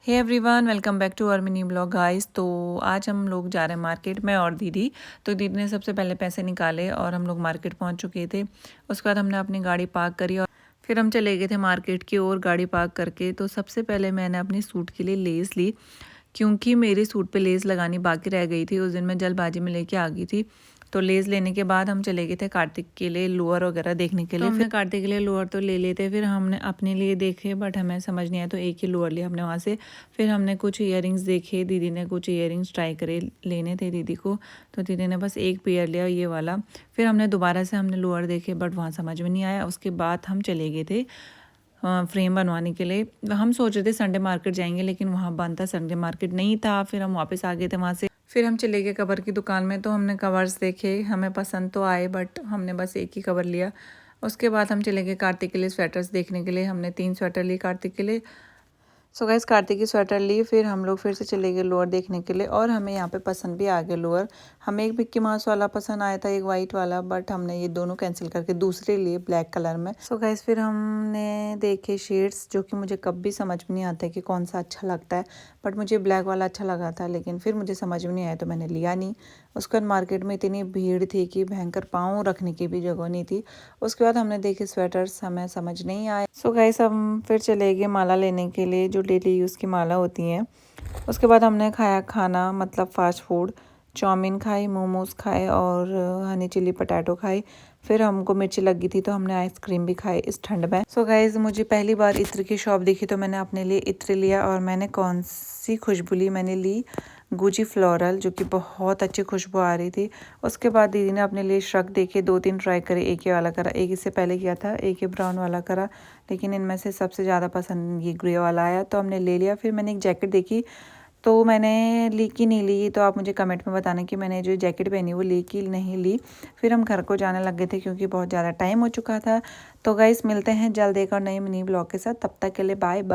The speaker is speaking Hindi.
Hey everyone, welcome back to our mini vlog guys. तो आज हम लोग जा रहे हैं मार्केट में और दीदी। तो दीदी ने सबसे पहले पैसे निकाले और हम लोग मार्केट पहुंच चुके थे। उसके बाद हमने अपनी गाड़ी पार्क करी और फिर हम चले गए थे मार्केट की ओर गाड़ी पार्क करके। तो सबसे पहले मैंने अपनी सूट के लिए लेस ली, क्योंकि मेरे सूट पे लेस लगानी बाकी रह गई थी। उस दिन मैं जल्दबाजी में लेके आ गई थी। तो लेस लेने के बाद हम चले गए थे कार्तिक के लिए लोअर वगैरह देखने के लिए। हमने कार्तिक के लिए लोअर तो ले लेते, फिर हमने अपने लिए देखे बट हमें समझ नहीं आया तो एक ही लोअर लिया हमने वहाँ से। फिर हमने कुछ ईयरिंग्स देखे, दीदी ने कुछ ईयरिंग्स ट्राई करे, लेने थे दीदी को। तो दीदी ने बस एक पेयर लिया, ये वाला। फिर हमने दोबारा से हमने लोअर देखे बट वहाँ समझ में नहीं आया। उसके बाद हम चले गए थे फ्रेम बनवाने के लिए। हम सोच रहे थे संडे मार्केट जाएंगे, लेकिन वहाँ बंद था, संडे मार्केट नहीं था। फिर हम वापस आ गए थे वहाँ से। फिर हम चले गए कवर की दुकान में। तो हमने कवर्स देखे, हमें पसंद तो आए बट हमने बस एक ही कवर लिया। उसके बाद हम चले गए कार्तिक के लिए स्वेटर्स देखने के लिए। हमने 3 स्वेटर लिए कार्तिक के लिए। सो गाइस, कार्तिक की स्वेटर ली, फिर हम लोग फिर से चले गए लोअर देखने के लिए। और हमें यहाँ पे पसंद भी आ गया लोअर। हमें एक मिक्की माउस वाला पसंद आया था, एक वाइट वाला, बट हमने ये दोनों कैंसिल करके दूसरे लिए ब्लैक कलर में। सो गाइस, फिर हमने देखे शेड्स, जो कि मुझे कब भी समझ में नहीं आता कि कौन सा अच्छा लगता है। बट मुझे ब्लैक वाला अच्छा लगा था, लेकिन फिर मुझे समझ में नहीं आया तो मैंने लिया नहीं। उसके बाद मार्केट में इतनी भीड़ थी कि भयंकर पाँव रखने की भी जगह नहीं थी। उसके बाद हमने देखे स्वेटर्स, हमें समझ नहीं आए। सो गाइस, हम फिर चले गए माला लेने के लिए, जो डेली यूज़ की माला होती हैं। उसके बाद हमने खाया खाना, मतलब फास्ट फूड। चाउमीन खाई, मोमोज खाए और हनी चिली पटाटो खाई। फिर हमको मिर्ची लगी थी तो हमने आइसक्रीम भी खाई इस ठंड में। सो गाइस, मुझे पहली बार इत्र की शॉप दिखी तो मैंने अपने लिए इत्र लिया। और मैंने कौन सी खुशबू ली, मैंने ली गुची फ्लोरल, जो कि बहुत अच्छी खुशबू आ रही थी। उसके बाद दीदी ने अपने लिए श्रग देखे, 2-3 ट्राई करे। एक ये वाला करा, एक इससे पहले किया था, एक ये ब्राउन वाला करा, लेकिन इनमें से सबसे ज़्यादा पसंद ये ग्रे वाला आया तो हमने ले लिया। फिर मैंने एक जैकेट देखी, तो मैंने ली कि नहीं ली, तो आप मुझे कमेंट में बताना कि मैंने जो जैकेट पहनी वो ली कि नहीं ली। फिर हम घर को जाने लग गए थे, क्योंकि बहुत ज़्यादा टाइम हो चुका था। तो गाइस, मिलते हैं जल्द एक और नए मिनी ब्लॉग के साथ। तब तक के लिए बाय बाय।